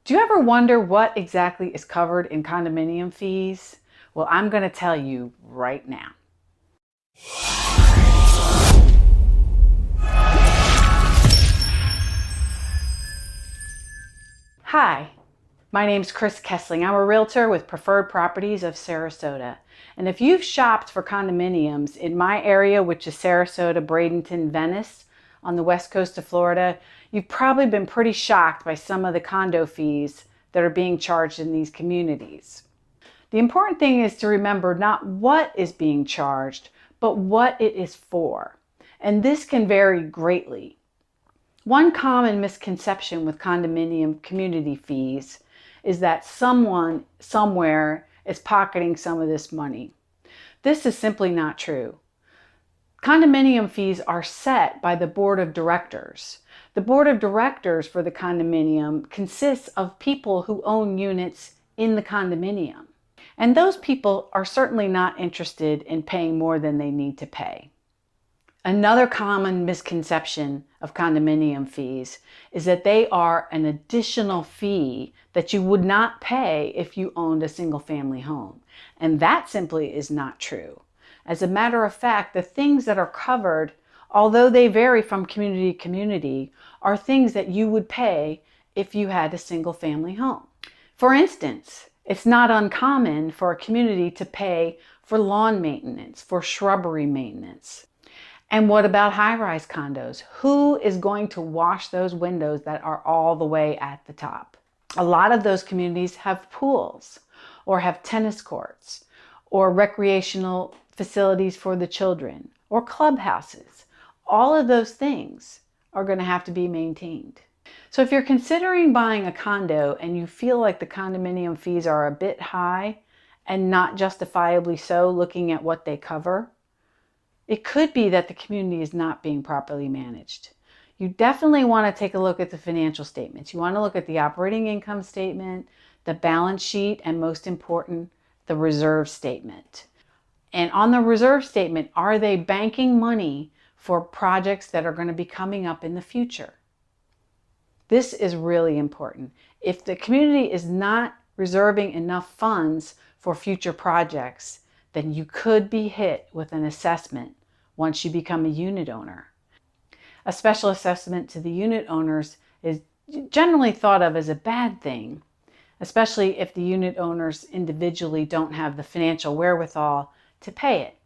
Do you ever wonder what exactly is covered in condominium fees? Well, I'm going to tell you right now. Hi, my name's Kris Kesling. I'm a realtor with Preferred Properties of Sarasota. And if you've shopped for condominiums in my area, which is Sarasota, Bradenton, Venice, on the west coast of Florida, you've probably been pretty shocked by some of the condo fees that are being charged in these communities. The important thing is to remember not what is being charged, but what it is for. And this can vary greatly. One common misconception with condominium community fees is that someone somewhere is pocketing some of this money. This is simply not true. Condominium fees are set by the board of directors. The board of directors for the condominium consists of people who own units in the condominium. And those people are certainly not interested in paying more than they need to pay. Another common misconception of condominium fees is that they are an additional fee that you would not pay if you owned a single-family home. And that simply is not true. As a matter of fact, the things that are covered, although they vary from community to community, are things that you would pay if you had a single-family home. For instance, it's not uncommon for a community to pay for lawn maintenance, for shrubbery maintenance. And what about high-rise condos? Who is going to wash those windows that are all the way at the top? A lot of those communities have pools or have tennis courts or recreational facilities for the children or clubhouses. All of those things are going to have to be maintained. So if you're considering buying a condo and you feel like the condominium fees are a bit high and not justifiably so looking at what they cover, it could be that the community is not being properly managed. You definitely want to take a look at the financial statements. You want to look at the operating income statement, the balance sheet, and most important, the reserve statement. And on the reserve statement, are they banking money for projects that are going to be coming up in the future? This is really important. If the community is not reserving enough funds for future projects, then you could be hit with an assessment once you become a unit owner. A special assessment to the unit owners is generally thought of as a bad thing, especially if the unit owners individually don't have the financial wherewithal to pay it.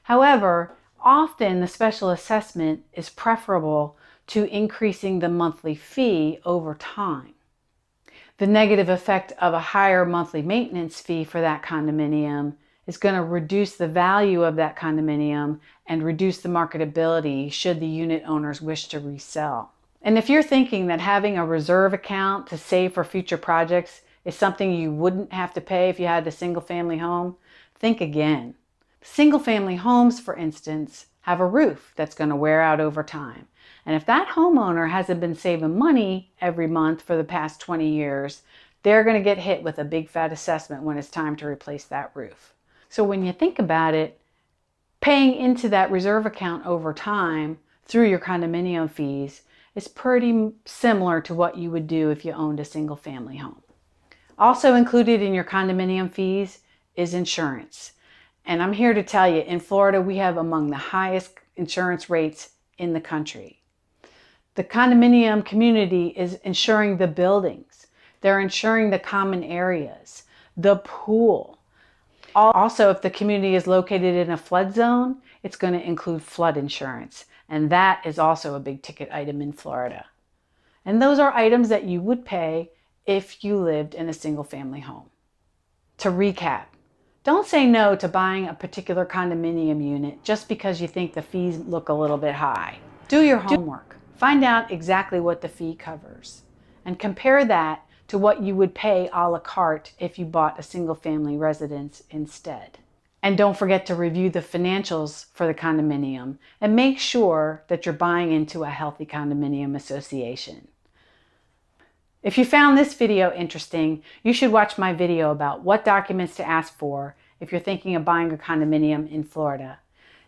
However, often the special assessment is preferable to increasing the monthly fee over time. The negative effect of a higher monthly maintenance fee for that condominium is going to reduce the value of that condominium and reduce the marketability should the unit owners wish to resell. And if you're thinking that having a reserve account to save for future projects is something you wouldn't have to pay if you had a single-family home, think again. Single-family homes, for instance, have a roof that's going to wear out over time. And if that homeowner hasn't been saving money every month for the past 20 years, they're going to get hit with a big fat assessment when it's time to replace that roof. So when you think about it, paying into that reserve account over time through your condominium fees is pretty similar to what you would do if you owned a single family home. Also included in your condominium fees is insurance. And I'm here to tell you, in Florida, we have among the highest insurance rates in the country. The condominium community is insuring the buildings. They're insuring the common areas, the pool. Also, if the community is located in a flood zone, it's going to include flood insurance. And that is also a big ticket item in Florida. And those are items that you would pay if you lived in a single family home. To recap, don't say no to buying a particular condominium unit just because you think the fees look a little bit high. Do your homework. Find out exactly what the fee covers and compare that to what you would pay a la carte if you bought a single family residence instead. And don't forget to review the financials for the condominium and make sure that you're buying into a healthy condominium association. If you found this video interesting, you should watch my video about what documents to ask for if you're thinking of buying a condominium in Florida.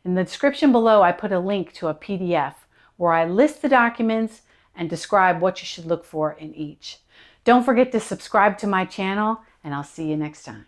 In the description below, I put a link to a PDF where I list the documents and describe what you should look for in each. Don't forget to subscribe to my channel, and I'll see you next time.